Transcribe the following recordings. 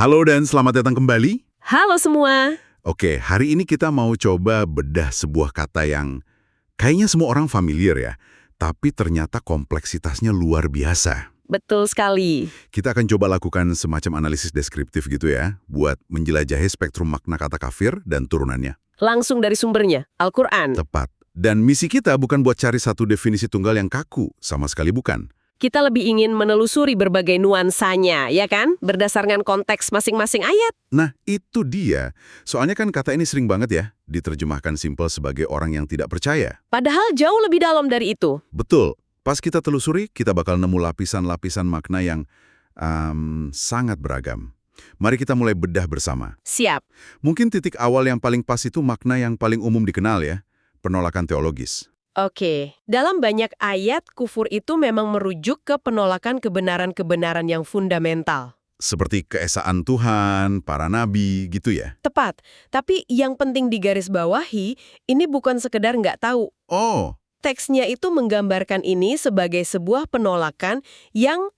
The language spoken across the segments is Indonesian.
Halo dan selamat datang kembali. Halo semua. Oke, hari ini kita mau coba bedah sebuah kata yang kayaknya semua orang familiar ya, tapi ternyata kompleksitasnya luar biasa. Betul sekali. Kita akan coba lakukan semacam analisis deskriptif gitu ya, buat menjelajahi spektrum makna kata kafir dan turunannya. Langsung dari sumbernya, Al-Quran. Tepat. Dan misi kita bukan buat cari satu definisi tunggal yang kaku, sama sekali bukan. Kita lebih ingin menelusuri berbagai nuansanya, ya kan? Berdasarkan konteks masing-masing ayat. Nah, itu dia. Soalnya kan kata ini sering banget ya, diterjemahkan simpel sebagai orang yang tidak percaya. Padahal jauh lebih dalam dari itu. Betul. Pas kita telusuri, kita bakal nemu lapisan-lapisan makna yang sangat beragam. Mari kita mulai bedah bersama. Siap. Mungkin titik awal yang paling pas itu makna yang paling umum dikenal ya, penolakan teologis. Oke, dalam banyak ayat, kufur itu memang merujuk ke penolakan kebenaran-kebenaran yang fundamental. Seperti keesaan Tuhan, para nabi, gitu ya. Tepat, tapi yang penting digarisbawahi, ini bukan sekedar nggak tahu. Oh, Teksnya itu menggambarkan ini sebagai sebuah penolakan yang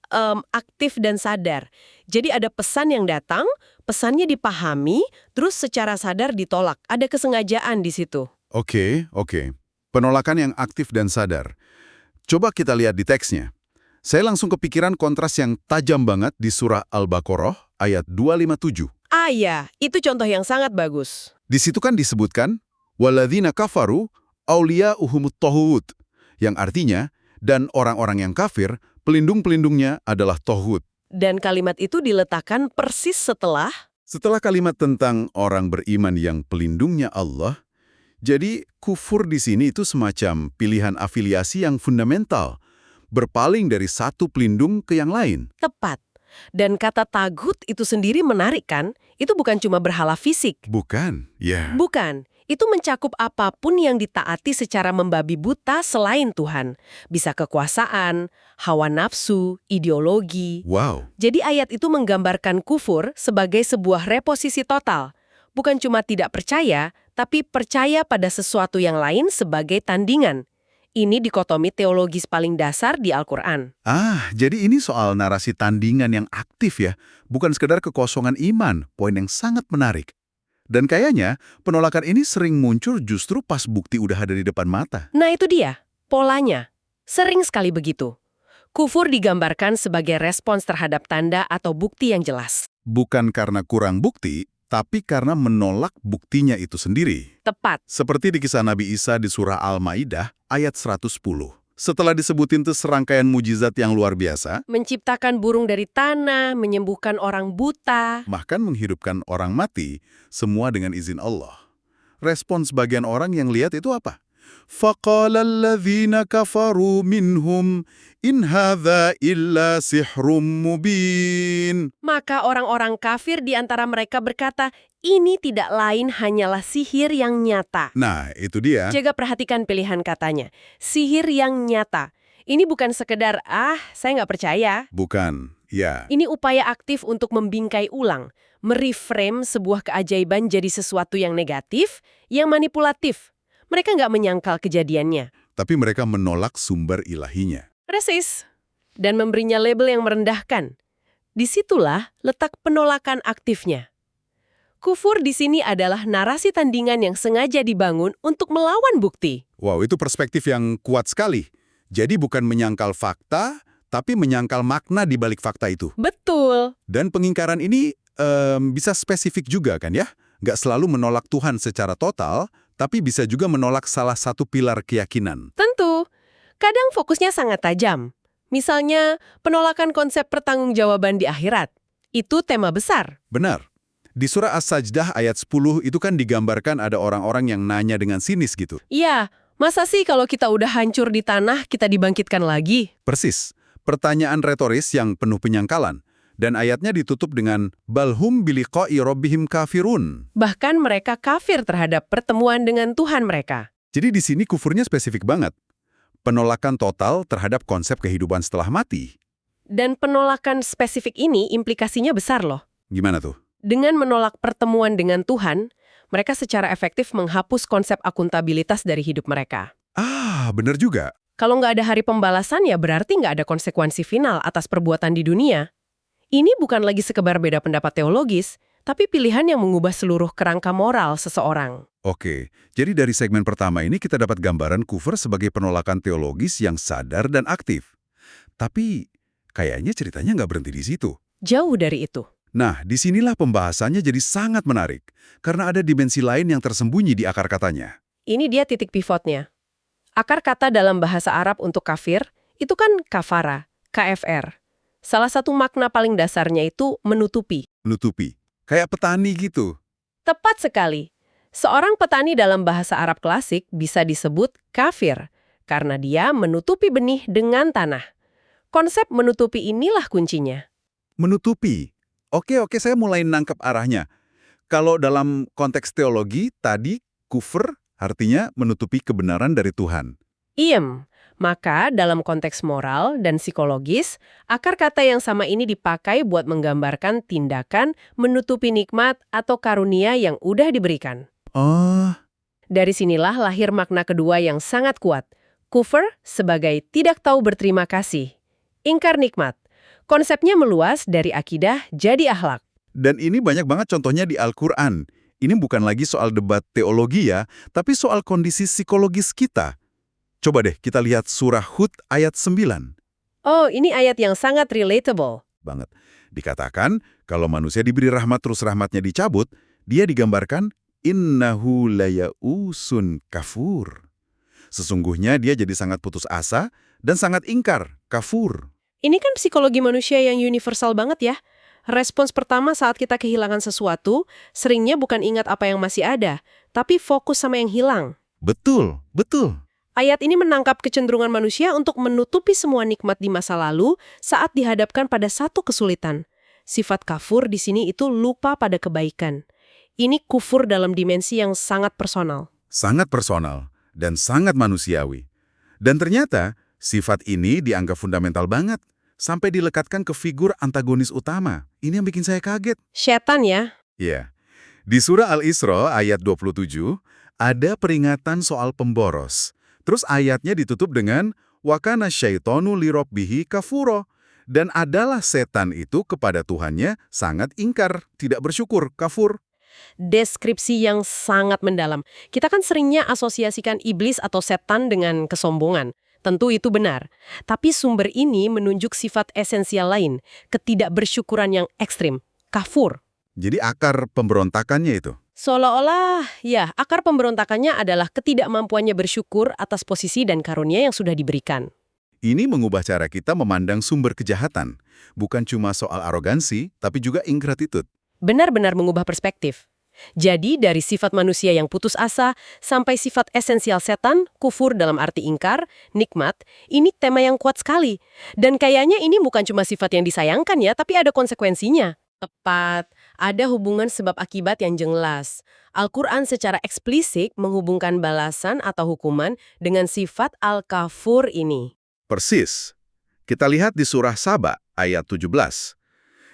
aktif dan sadar. Jadi ada pesan yang datang, pesannya dipahami, terus secara sadar ditolak. Ada kesengajaan di situ. oke. Penolakan yang aktif dan sadar. Coba kita lihat di teksnya. Saya langsung kepikiran kontras yang tajam banget di surah Al-Baqarah ayat 257. Ah ya, itu contoh yang sangat bagus. Di situ kan disebutkan, وَالَّذِينَ كَفَرُوا أَوْلِيَاؤُهُمُ الطَّغُوتُ, yang artinya, dan orang-orang yang kafir, pelindung-pelindungnya adalah Tohut. Dan kalimat itu diletakkan persis setelah. Setelah kalimat tentang orang beriman yang pelindungnya Allah, jadi kufur di sini itu semacam pilihan afiliasi yang fundamental, berpaling dari satu pelindung ke yang lain. Tepat. Dan kata tagut itu sendiri menarik kan? Itu bukan cuma berhala fisik. Bukan, ya. Bukan. Itu mencakup apapun yang ditaati secara membabi buta selain Tuhan. Bisa kekuasaan, hawa nafsu, ideologi. Wow. Jadi ayat itu menggambarkan kufur sebagai sebuah reposisi total. Bukan cuma tidak percaya, tapi percaya pada sesuatu yang lain sebagai tandingan. Ini dikotomi teologis paling dasar di Al-Quran. Jadi ini soal narasi tandingan yang aktif ya, bukan sekedar kekosongan iman, poin yang sangat menarik. Dan kayaknya penolakan ini sering muncul justru pas bukti udah ada di depan mata. Nah itu dia, polanya. Sering sekali begitu. Kufur digambarkan sebagai respons terhadap tanda atau bukti yang jelas. Bukan karena kurang bukti, tapi karena menolak buktinya itu sendiri. Tepat. Seperti di kisah Nabi Isa di surah Al-Maidah ayat 110. Setelah disebutin tuh serangkaian mujizat yang luar biasa, Menciptakan burung dari tanah, menyembuhkan orang buta. bahkan menghidupkan orang mati, semua dengan izin Allah. Respons sebagian orang yang lihat itu apa? فَقَالَ الَّذِينَ كَفَرُوا مِنْهُمْ إِنْ هَذَا إِلَّا سِحْرٌ مُبِينٌ. Maka orang-orang kafir di antara mereka berkata, ini tidak lain hanyalah sihir yang nyata. Nah, itu dia. Jaga perhatikan pilihan katanya. Sihir yang nyata. Ini bukan sekedar, saya nggak percaya. Bukan, ya. Ini upaya aktif untuk membingkai ulang, mereframe sebuah keajaiban jadi sesuatu yang negatif, yang manipulatif. Mereka nggak menyangkal kejadiannya. Tapi mereka menolak sumber ilahinya. Resist. Dan memberinya label yang merendahkan. Disitulah letak penolakan aktifnya. Kufur di sini adalah narasi tandingan yang sengaja dibangun untuk melawan bukti. Wow, itu perspektif yang kuat sekali. Jadi bukan menyangkal fakta, tapi menyangkal makna di balik fakta itu. Betul. Dan pengingkaran ini bisa spesifik juga kan ya? Nggak selalu menolak Tuhan secara total, tapi bisa juga menolak salah satu pilar keyakinan. Tentu. Kadang fokusnya sangat tajam. Misalnya, penolakan konsep pertanggungjawaban di akhirat. Itu tema besar. Benar. Di surah As-Sajdah ayat 10 itu kan digambarkan ada orang-orang yang nanya dengan sinis gitu. Iya, masa sih kalau kita udah hancur di tanah, kita dibangkitkan lagi? Persis. Pertanyaan retoris yang penuh penyangkalan. Dan ayatnya ditutup dengan balhum biliqa'i rabbihim kafirun. Bahkan mereka kafir terhadap pertemuan dengan Tuhan mereka. Jadi di sini kufurnya spesifik banget. Penolakan total terhadap konsep kehidupan setelah mati. Dan penolakan spesifik ini implikasinya besar loh. Gimana tuh? Dengan menolak pertemuan dengan Tuhan, mereka secara efektif menghapus konsep akuntabilitas dari hidup mereka. Bener juga. Kalau nggak ada hari pembalasan ya berarti nggak ada konsekuensi final atas perbuatan di dunia. Ini bukan lagi sekedar beda pendapat teologis, tapi pilihan yang mengubah seluruh kerangka moral seseorang. Oke, jadi dari segmen pertama ini kita dapat gambaran kufur sebagai penolakan teologis yang sadar dan aktif. Tapi kayaknya ceritanya nggak berhenti di situ. Jauh dari itu. Nah, disinilah pembahasannya jadi sangat menarik, karena ada dimensi lain yang tersembunyi di akar katanya. Ini dia titik pivotnya. Akar kata dalam bahasa Arab untuk kafir, itu kan kafara, KFR. Salah satu makna paling dasarnya itu menutupi. Nutupi. Kayak petani gitu. Tepat sekali. Seorang petani dalam bahasa Arab klasik bisa disebut kafir, karena dia menutupi benih dengan tanah. Konsep menutupi inilah kuncinya. Menutupi. Oke, saya mulai nangkep arahnya. Kalau dalam konteks teologi, tadi kufur artinya menutupi kebenaran dari Tuhan. Iem. Maka dalam konteks moral dan psikologis, akar kata yang sama ini dipakai buat menggambarkan tindakan menutupi nikmat atau karunia yang udah diberikan. Oh, Dari sinilah lahir makna kedua yang sangat kuat. Kufur sebagai tidak tahu berterima kasih. Ingkar nikmat. Konsepnya meluas dari akidah jadi akhlak. dan ini banyak banget contohnya di Al-Quran. Ini bukan lagi soal debat teologi ya, tapi soal kondisi psikologis kita. Coba deh kita lihat surah Hud ayat 9. Oh, ini ayat yang sangat relatable. Banget. Dikatakan, kalau manusia diberi rahmat terus rahmatnya dicabut, dia digambarkan innahu layausun kafur. Sesungguhnya dia jadi sangat putus asa dan sangat ingkar, kafur. Ini kan psikologi manusia yang universal banget ya. Respons pertama saat kita kehilangan sesuatu, seringnya bukan ingat apa yang masih ada, tapi fokus sama yang hilang. Betul, betul. Ayat ini menangkap kecenderungan manusia untuk menutupi semua nikmat di masa lalu saat dihadapkan pada satu kesulitan. Sifat kafur di sini itu lupa pada kebaikan. Ini kufur dalam dimensi yang sangat personal. Sangat personal dan sangat manusiawi. Dan ternyata, sifat ini dianggap fundamental banget, sampai dilekatkan ke figur antagonis utama. Ini yang bikin saya kaget. Setan ya. Ya, di surah Al-Isra ayat 27, ada peringatan soal pemboros. Terus ayatnya ditutup dengan wa kana syaitonu lirabbihi kafuro. Dan adalah setan itu kepada Tuhannya sangat ingkar, tidak bersyukur, kafur. Deskripsi yang sangat mendalam. Kita kan seringnya asosiasikan iblis atau setan dengan kesombongan. Tentu itu benar. Tapi sumber ini menunjuk sifat esensial lain, ketidakbersyukuran yang ekstrim, kafur. Jadi akar pemberontakannya itu. Seolah-olah, ya, akar pemberontakannya adalah ketidakmampuannya bersyukur atas posisi dan karunia yang sudah diberikan. Ini mengubah cara kita memandang sumber kejahatan. Bukan cuma soal arogansi, tapi juga ingratitude. Benar-benar mengubah perspektif. Jadi, dari sifat manusia yang putus asa sampai sifat esensial setan, kufur dalam arti ingkar, nikmat, ini tema yang kuat sekali. Dan kayaknya ini bukan cuma sifat yang disayangkan ya, tapi ada konsekuensinya. Tepat, ada hubungan sebab akibat yang jelas. Al-Quran secara eksplisit menghubungkan balasan atau hukuman dengan sifat al-kafur ini. Persis. Kita lihat di surah Saba ayat 17.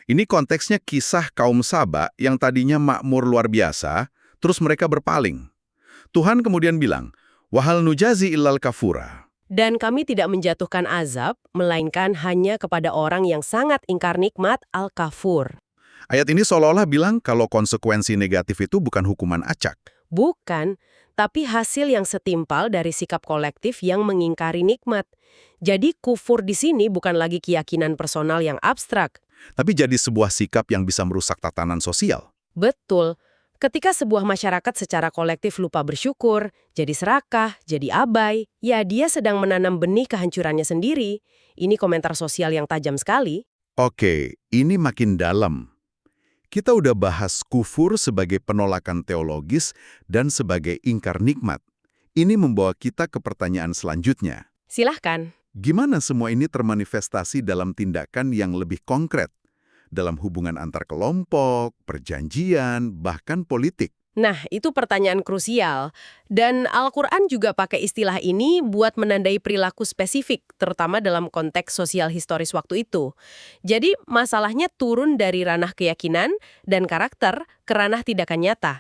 Ini konteksnya kisah kaum Saba yang tadinya makmur luar biasa, terus mereka berpaling. Tuhan kemudian bilang, "Wahal nujazi illal kafura." Dan kami tidak menjatuhkan azab, melainkan hanya kepada orang yang sangat ingkar nikmat al-kafur. Ayat ini seolah-olah bilang kalau konsekuensi negatif itu bukan hukuman acak. Bukan, tapi hasil yang setimpal dari sikap kolektif yang mengingkari nikmat. Jadi kufur di sini bukan lagi keyakinan personal yang abstrak. Tapi jadi sebuah sikap yang bisa merusak tatanan sosial. Betul. Ketika sebuah masyarakat secara kolektif lupa bersyukur, jadi serakah, jadi abai, ya dia sedang menanam benih kehancurannya sendiri. Ini komentar sosial yang tajam sekali. Oke, ini makin dalam. Kita udah bahas kufur sebagai penolakan teologis dan sebagai ingkar nikmat. Ini membawa kita ke pertanyaan selanjutnya. Silahkan. Gimana semua ini termanifestasi dalam tindakan yang lebih konkret? Dalam hubungan antar kelompok, perjanjian, bahkan politik. Nah, itu pertanyaan krusial. Dan Al-Quran juga pakai istilah ini buat menandai perilaku spesifik, terutama dalam konteks sosial historis waktu itu. Jadi, masalahnya turun dari ranah keyakinan dan karakter ke ranah tindakan nyata.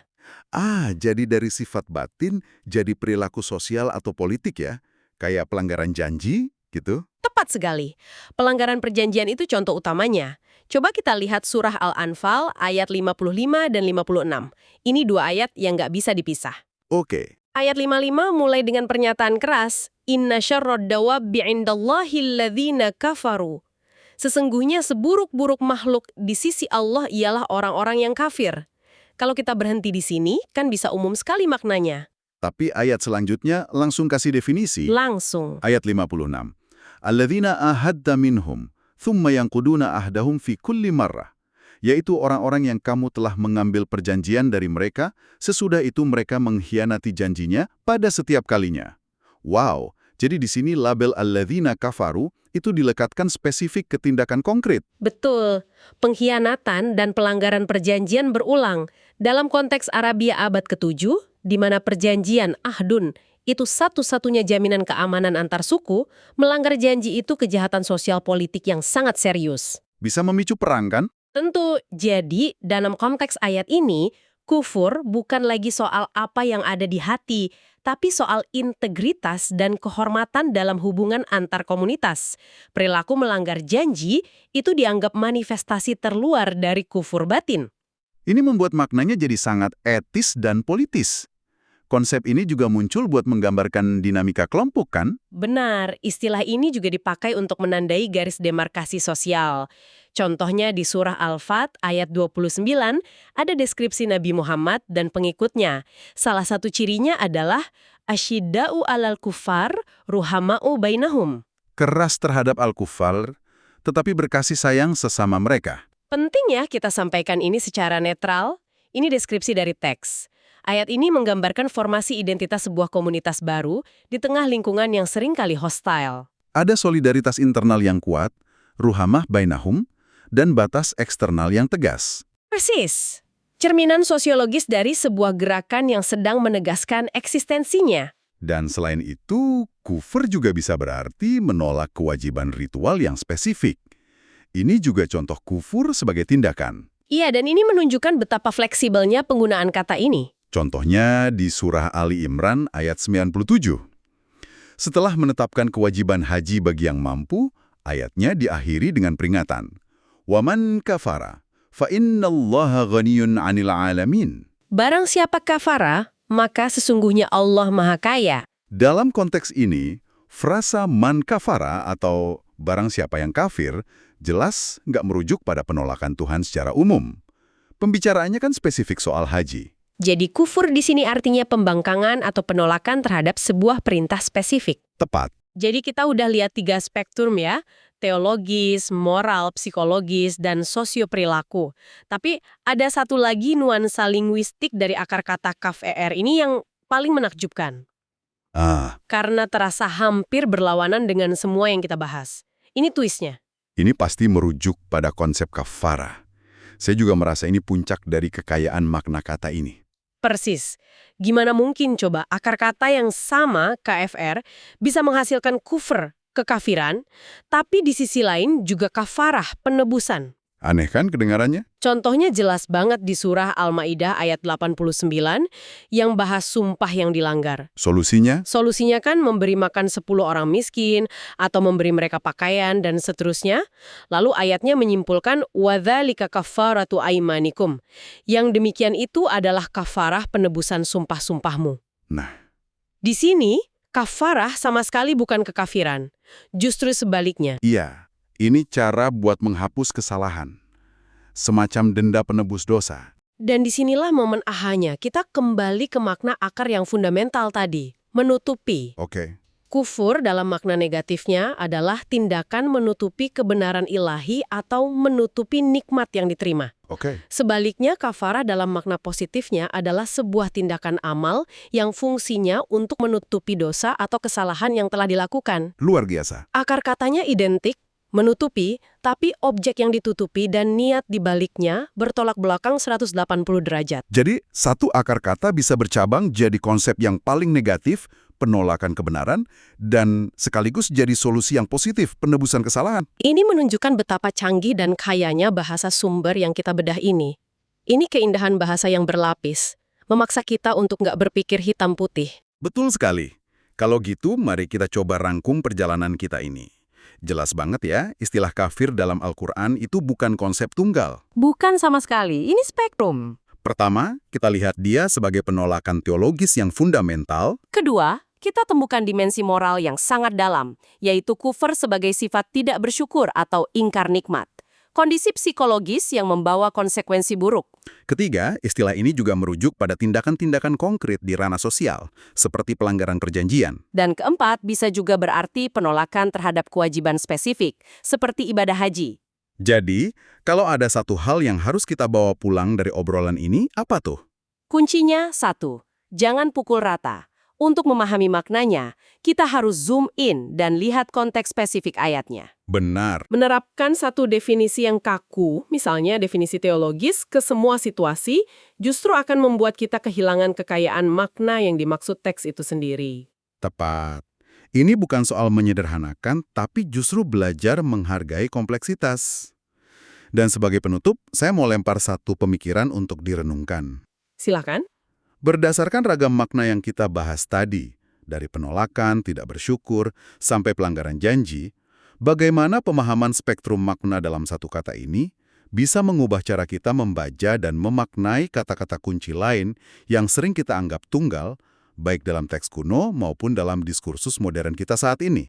Jadi dari sifat batin jadi perilaku sosial atau politik ya? Kayak pelanggaran janji, gitu? Tepat sekali. Pelanggaran perjanjian itu contoh utamanya. Coba kita lihat surah Al-Anfal ayat 55 dan 56. Ini dua ayat yang nggak bisa dipisah. Oke, Ayat 55 mulai dengan pernyataan keras, Inna syarrad dawabbi indallahi alladzina kafaru. Sesungguhnya seburuk-buruk makhluk di sisi Allah ialah orang-orang yang kafir. Kalau kita berhenti di sini, kan bisa umum sekali maknanya. tapi ayat selanjutnya langsung kasih definisi. Langsung. Ayat 56. Alladzina ahadda minhum, thumma yanquduna ahdahum fi kulli marrah. Yaitu orang-orang yang kamu telah mengambil perjanjian dari mereka, sesudah itu mereka mengkhianati janjinya pada setiap kalinya. Wow, jadi di sini label alladzina kafaru itu dilekatkan spesifik ke tindakan konkret. Betul. Pengkhianatan dan pelanggaran perjanjian berulang. Dalam konteks Arabia abad ke-7, di mana perjanjian ahdun itu satu-satunya jaminan keamanan antar suku, melanggar janji itu kejahatan sosial politik yang sangat serius. Bisa memicu perang kan? Tentu, jadi dalam konteks ayat ini, kufur bukan lagi soal apa yang ada di hati, tapi soal integritas dan kehormatan dalam hubungan antar komunitas. Perilaku melanggar janji itu dianggap manifestasi terluar dari kufur batin. Ini membuat maknanya jadi sangat etis dan politis. Konsep ini juga muncul buat menggambarkan dinamika kelompok kan? Benar, istilah ini juga dipakai untuk menandai garis demarkasi sosial. Contohnya di surah Al-Fat ayat 29 ada deskripsi Nabi Muhammad dan pengikutnya. Salah satu cirinya adalah asyidda'u alal kufar ruhama'u bainahum. Keras terhadap al-kuffar, tetapi berkasih sayang sesama mereka. Penting ya kita sampaikan ini secara netral. Ini deskripsi dari teks. Ayat ini menggambarkan formasi identitas sebuah komunitas baru di tengah lingkungan yang seringkali hostile. Ada solidaritas internal yang kuat, ruhamah bainahum, dan batas eksternal yang tegas. Persis. Cerminan sosiologis dari sebuah gerakan yang sedang menegaskan eksistensinya. Dan selain itu, kufur juga bisa berarti menolak kewajiban ritual yang spesifik. Ini juga contoh kufur sebagai tindakan. Iya, dan ini menunjukkan betapa fleksibelnya penggunaan kata ini. Contohnya di surah Ali Imran ayat 97. Setelah menetapkan kewajiban haji bagi yang mampu, ayatnya diakhiri dengan peringatan. Waman kafara, fa innallaha ghaniyun 'anil 'alamin. Barang siapa kafara, maka sesungguhnya Allah Maha Kaya. Dalam konteks ini, frasa man kafara atau barang siapa yang kafir jelas nggak merujuk pada penolakan Tuhan secara umum. Pembicaraannya kan spesifik soal haji. Jadi kufur di sini artinya pembangkangan atau penolakan terhadap sebuah perintah spesifik. Tepat. Jadi kita udah lihat 3 spektrum ya, teologis, moral, psikologis, dan sosioperilaku. Tapi ada satu lagi nuansa linguistik dari akar kata kaf er ini yang paling menakjubkan. Karena terasa hampir berlawanan dengan semua yang kita bahas. Ini twistnya. Ini pasti merujuk pada konsep kafara. Saya juga merasa ini puncak dari kekayaan makna kata ini. Persis. Gimana mungkin coba akar kata yang sama, KFR, bisa menghasilkan kufur, kekafiran, tapi di sisi lain juga kafarah, penebusan. Aneh kan kedengarannya? Contohnya jelas banget di surah Al-Maidah ayat 89 yang bahas sumpah yang dilanggar. Solusinya? Solusinya kan memberi makan 10 orang miskin atau memberi mereka pakaian dan seterusnya. Lalu ayatnya menyimpulkan wadzalika kafaratu aimanikum. Yang demikian itu adalah kafarah penebusan sumpah-sumpahmu. Nah, Di sini kafarah sama sekali bukan kekafiran. Justru sebaliknya. iya. Ini cara buat menghapus kesalahan. Semacam denda penebus dosa. Dan disinilah momen ahanya, kita kembali ke makna akar yang fundamental tadi, menutupi. Oke. Kufur dalam makna negatifnya adalah tindakan menutupi kebenaran ilahi atau menutupi nikmat yang diterima. Oke. Sebaliknya, kafarah dalam makna positifnya adalah sebuah tindakan amal yang fungsinya untuk menutupi dosa atau kesalahan yang telah dilakukan. Luar biasa. Akar katanya identik, menutupi, tapi objek yang ditutupi dan niat dibaliknya bertolak belakang 180 derajat. Jadi, satu akar kata bisa bercabang jadi konsep yang paling negatif, penolakan kebenaran, dan sekaligus jadi solusi yang positif, penebusan kesalahan. Ini menunjukkan betapa canggih dan kayanya bahasa sumber yang kita bedah ini. Ini keindahan bahasa yang berlapis, memaksa kita untuk nggak berpikir hitam putih. Betul sekali. Kalau gitu, mari kita coba rangkum perjalanan kita ini. Jelas banget ya, istilah kafir dalam Al-Quran itu bukan konsep tunggal. Bukan sama sekali, ini spektrum. Pertama, kita lihat dia sebagai penolakan teologis yang fundamental. Kedua, kita temukan dimensi moral yang sangat dalam, yaitu kufur sebagai sifat tidak bersyukur atau ingkar nikmat. Kondisi psikologis yang membawa konsekuensi buruk. Ketiga, istilah ini juga merujuk pada tindakan-tindakan konkret di ranah sosial, seperti pelanggaran perjanjian. Dan keempat, bisa juga berarti penolakan terhadap kewajiban spesifik, seperti ibadah haji. Jadi, kalau ada satu hal yang harus kita bawa pulang dari obrolan ini, apa tuh? Kuncinya satu, jangan pukul rata. Untuk memahami maknanya, kita harus zoom in dan lihat konteks spesifik ayatnya. Benar. Menerapkan satu definisi yang kaku, misalnya definisi teologis, ke semua situasi, justru akan membuat kita kehilangan kekayaan makna yang dimaksud teks itu sendiri. Tepat. Ini bukan soal menyederhanakan, tapi justru belajar menghargai kompleksitas. Dan sebagai penutup, saya mau lempar satu pemikiran untuk direnungkan. Silakan. Berdasarkan ragam makna yang kita bahas tadi, dari penolakan, tidak bersyukur, sampai pelanggaran janji, bagaimana pemahaman spektrum makna dalam satu kata ini bisa mengubah cara kita membaca dan memaknai kata-kata kunci lain yang sering kita anggap tunggal, baik dalam teks kuno maupun dalam diskursus modern kita saat ini.